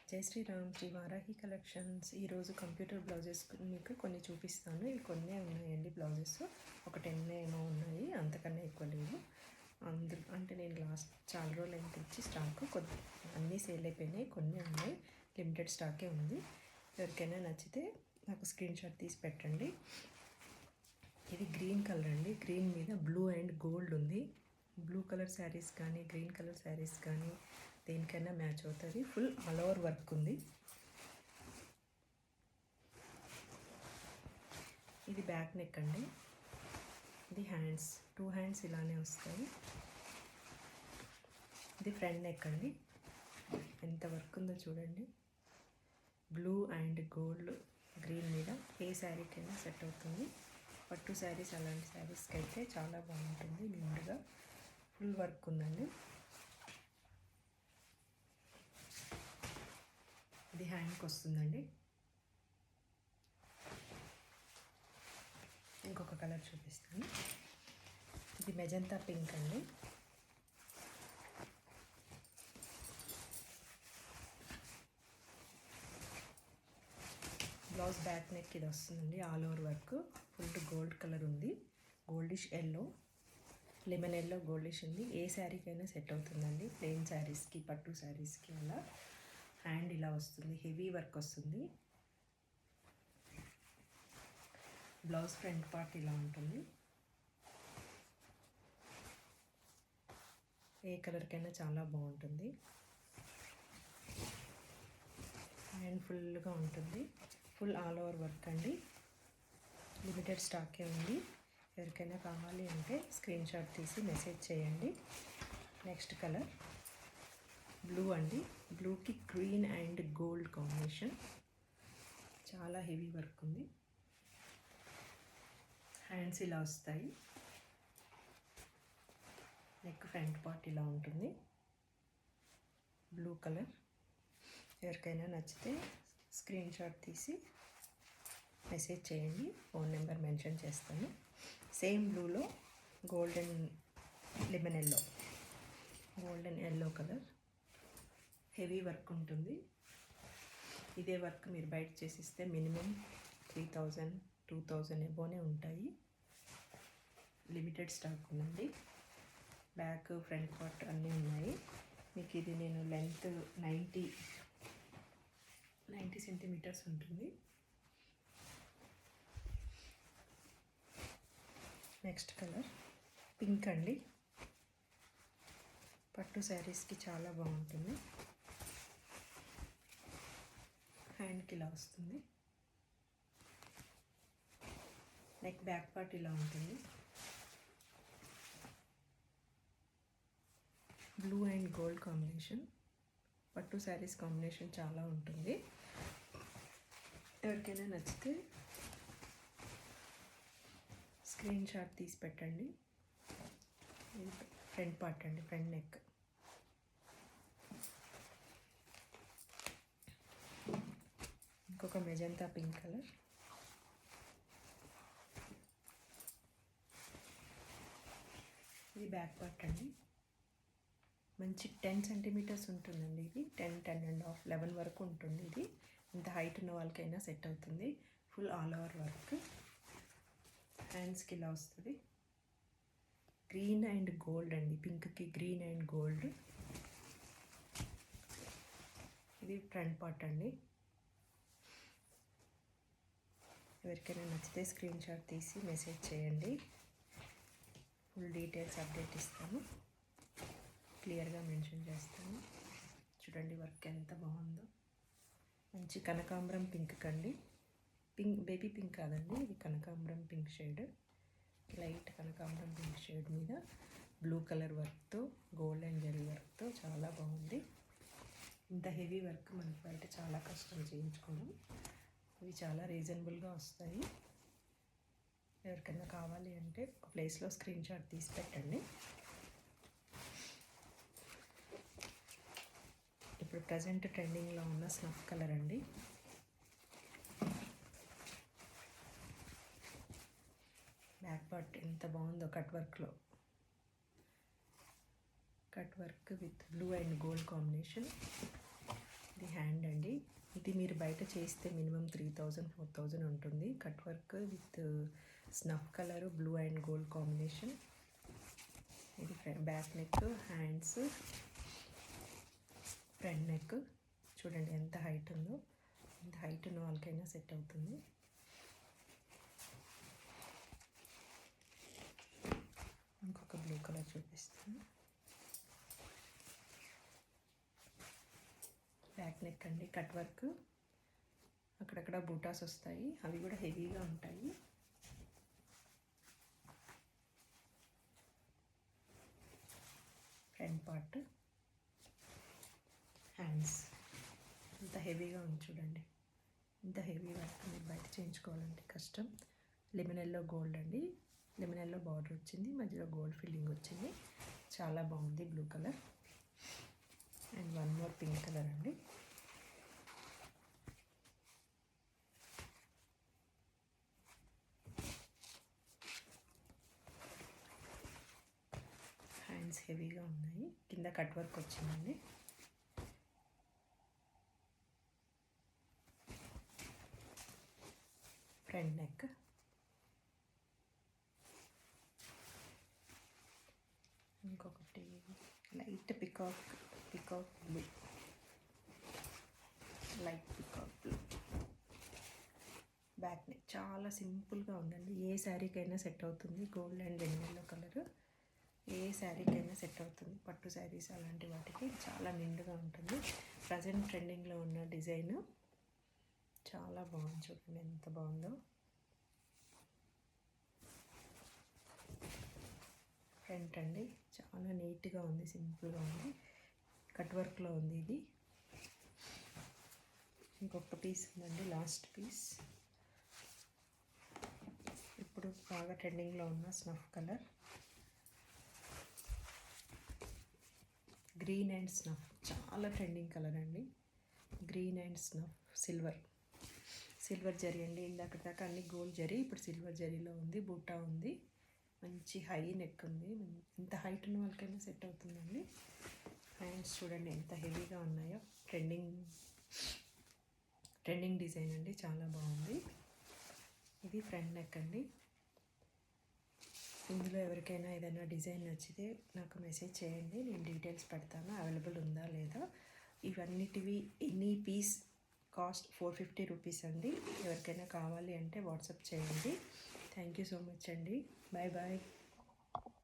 జై శ్రీరామ్, శ్రీ వారాహి కలెక్షన్స్. ఈరోజు computer blouses మీకు కొన్ని చూపిస్తాను. ఇవి కొన్నే ఉన్నాయండి బ్లౌజెస్. ఒక 10 ఏమో ఉన్నాయి, అంతకన్నా ఎక్కువ లేవు. అంటే నేను లాస్ట్ చాలా రోజులు అయిన తెచ్చి స్టాక్ అన్నీ సేల్ అయిపోయినాయి. కొన్ని ఉన్నాయి, లిమిటెడ్ స్టాకే ఉంది. ఎవరికైనా నచ్చితే నాకు స్క్రీన్ షాట్ తీసి పెట్టండి. ఇది గ్రీన్ కలర్ అండి. గ్రీన్ మీద బ్లూ అండ్ గోల్డ్ ఉంది. బ్లూ కలర్ శారీస్ కానీ గ్రీన్ కలర్ శారీస్ కానీ దేనికైనా మ్యాచ్ అవుతుంది. ఫుల్ ఆల్ ఓవర్ వర్క్ ఉంది. ఇది బ్యాక్ నెక్ అండి. ఇది హ్యాండ్స్, 2 హ్యాండ్స్ ఇలానే వస్తాయి. ఇది ఫ్రంట్ నెక్ అండి. ఎంత వర్క్ ఉందో చూడండి. బ్లూ అండ్ గోల్డ్ గ్రీన్ మీద ఏ శారీకైనా సెట్ అవుతుంది. పట్టు శారీస్ అలాంటి శారీస్కి అయితే చాలా బాగుంటుంది. నిండుగా ఫుల్ వర్క్ ఉందండి. ఇది హ్యాండ్కి వస్తుందండి. ఇంకొక కలర్ చూపిస్తాను. ఇది మెజంతా పింక్ అండి. బ్లౌజ్ బ్యాక్ నెక్ ఇది వస్తుందండి. All over work full gold colour ఉంది. Goldish yellow, lemon yellow, goldish ఉంది. ఏ శారీకైనా సెట్ అవుతుందండి. ప్లెయిన్ శారీస్కి, పట్టు శారీస్కి అలా. హ్యాండ్ ఇలా వస్తుంది, హెవీ వర్క్ వస్తుంది. బ్లౌజ్ ఫ్రంట్ పార్ట్ ఇలా ఉంటుంది. ఏ కలర్కైనా చాలా బాగుంటుంది. హ్యాండ్ ఫుల్గా ఉంటుంది. ఫుల్ ఆల్ ఓవర్ వర్క్ అండి. లిమిటెడ్ స్టాకే ఉంది. ఎవరికైనా కావాలి అంటే స్క్రీన్ షాట్ తీసి మెసేజ్ చేయండి. నెక్స్ట్ కలర్ బ్లూ అండి. బ్లూకి గ్రీన్ అండ్ గోల్డ్ కాంబినేషన్. చాలా హెవీ వర్క్ ఉంది. హ్యాండ్స్ ఇలా వస్తాయి. నెక్ ఫ్రంట్ పార్ట్ ఇలా ఉంటుంది. Blue colour. ఎవరికైనా నచ్చితే స్క్రీన్ షాట్ తీసి మెసేజ్ చేయండి. ఫోన్ నెంబర్ మెన్షన్ చేస్తాను. Same బ్లూలో golden lemon yellow, golden yellow colour. Heavy work ఉంటుంది. ఇదే వర్క్ మీరు బయట చేసిస్తే మినిమం 3000, 2000 ఎబోనే ఉంటాయి. లిమిటెడ్ స్టాక్ ఉందండి. బ్యాక్ ఫ్రంట్ పార్ట్ అన్నీ ఉన్నాయి. మీకు ఇది నేను లెంత్ 90 సెంటీమీటర్స్ ఉంటుంది. నెక్స్ట్ కలర్ పింక్ అండి. పట్టు శారీస్కి చాలా బాగుంటుంది. హ్యాండ్కి ఇలా వస్తుంది. నెక్ బ్యాక్ పార్ట్ ఇలా ఉంటుంది. Blue and gold combination. పట్టు శారీస్ కాంబినేషన్ చాలా ఉంటుంది. ఎవరికైనా నచ్చితే స్క్రీన్ షాట్ తీసి పెట్టండి. ఫ్రంట్ పార్ట్ అండి, ఫ్రంట్ నెక్. ఇంకొక మెజంతా పింక్ కలర్. ఇది బ్యాక్ పార్ట్ అండి. మంచి 10 సెంటీమీటర్స్ ఉంటుందండి. ఇది 10, 10.5, 11 వరకు ఉంటుంది. ఇది ఇంత హైట్ ఉన్న వాళ్ళకైనా సెట్ అవుతుంది. Full all over work. హ్యాండ్స్కి ఇలా వస్తుంది. గ్రీన్ అండ్ గోల్డ్ అండి. పింక్కి గ్రీన్ అండ్ గోల్డ్. ఇది ఫ్రంట్ పార్ట్ అండి. ఎవరికైనా నచ్చితే స్క్రీన్ షాట్ తీసి మెసేజ్ చేయండి. ఫుల్ డీటెయిల్స్ అప్డేట్ ఇస్తాను. క్లియర్గా మెన్షన్ చేస్తాను. చూడండి వర్క్ ఎంత బాగుందో. మంచి కనకాంబరం పింక్ కండి. బేబీ పింక్ కాదండి, ఇది కనకాంబరం పింక్ షేడ్. లైట్ కనకాంబరం పింక్ షేడ్ మీద బ్లూ కలర్ వర్క్తో, గోల్డ్ అండ్ జరీ వర్క్తో చాలా బాగుంది. ఇంత హెవీ వర్క్ మనకి బయట చాలా కష్టం చేయించుకోవడం. ఇవి చాలా రీజనబుల్గా వస్తాయి. ఎవరికైనా కావాలి అంటే ఒక ప్లేస్లో స్క్రీన్ షాట్ తీసి పెట్టండి. ఇప్పుడు ప్రజెంట్ ట్రెండింగ్లో ఉన్న స్నఫ్ కలర్ అండి. బ్యాక్ పార్ట్ ఎంత బాగుందో కట్ వర్క్లో. Cut work with blue and gold combination. ఇది హ్యాండ్ అండి. ఇది మీరు బయట చేస్తే మినిమం 3000 4000 ఉంటుంది. Cut work with snuff colour blue and gold combination. ఇది back neck, hands, front neck. చూడండి ఎంత హైట్ ఉందో. ఎంత హైట్ ఉన్న వాళ్ళకైనా సెట్ అవుతుంది. ఇంకొక బ్లూ కలర్ చూపిస్తాను. బ్యాక్ నెక్ అండి, కట్ వర్క్, అక్కడక్కడ బూటాస్ వస్తాయి, అవి కూడా హెవీగా ఉంటాయి. ఫ్రంట్ పార్ట్, హ్యాండ్స్ ఇంత హెవీగా ఉంది చూడండి. ఇంత హెవీ వర్క్ మీరు బయట చేయించుకోవాలంటే కష్టం. లెమన్ ఎల్లో గోల్డ్ అండి, లెమన్ ఎల్లో బార్డర్ వచ్చింది, మధ్యలో గోల్డ్ ఫిల్లింగ్ వచ్చింది. చాలా బాగుంది blue colour. And one more pink colour అండి. హ్యాండ్స్ హెవీగా ఉన్నాయి, కింద కట్ వర్క్ వచ్చిందండి. ఫ్రంట్ నెక్, ఇంకొకటి light peacock blue, light peacock blue. Back neck చాలా సింపుల్గా ఉందండి. ఏ శారీకైనా సెట్ అవుతుంది. గోల్డ్ అండ్ ఎల్లో కలర్ ఏ శారీకైనా సెట్ అవుతుంది. పట్టు శారీస్ అలాంటి వాటికి చాలా నిండుగా ఉంటుంది. ప్రజెంట్ ట్రెండింగ్లో ఉన్న డిజైన్ చాలా బాగుంది. చూడండి ఎంత బాగుందో. ఫ్రంట్ అండి, చాలా నీట్గా ఉంది, సింపుల్గా ఉంది, కట్ వర్క్లో ఉంది. ఇది ఇంకొక పీస్ ఉందండి, లాస్ట్ పీస్. ఇప్పుడు బాగా ట్రెండింగ్లో ఉన్న snuff colour, green and snuff, చాలా ట్రెండింగ్ కలర్ అండి. Green and snuff, silver zari అండి. ఇందాక దాకా అన్ని గోల్డ్ జరీ, ఇప్పుడు సిల్వర్ జరీలో ఉంది. బూటా ఉంది, మంచి హై నెక్ ఉంది. ఇంత హైట్ ఉన్న వాళ్ళకైనా సెట్ అవుతుందండి. హ్యాండ్స్ చూడండి ఎంత హెవీగా ఉన్నాయో. ట్రెండింగ్ డిజైన్ అండి, చాలా బాగుంది. ఇది ఫ్రంట్ నెక్ అండి. ఇందులో ఎవరికైనా ఏదైనా డిజైన్ నచ్చితే నాకు మెసేజ్ చేయండి, నేను డీటెయిల్స్ పెడతాను, అవైలబుల్ ఉందా లేదా. ఇవన్నిటివి ఎనీ పీస్ కాస్ట్ 450 రూపీస్ అండి. ఎవరికైనా కావాలి అంటే వాట్సాప్ చేయండి. థ్యాంక్ యూ సో మచ్ అండి. Bye bye.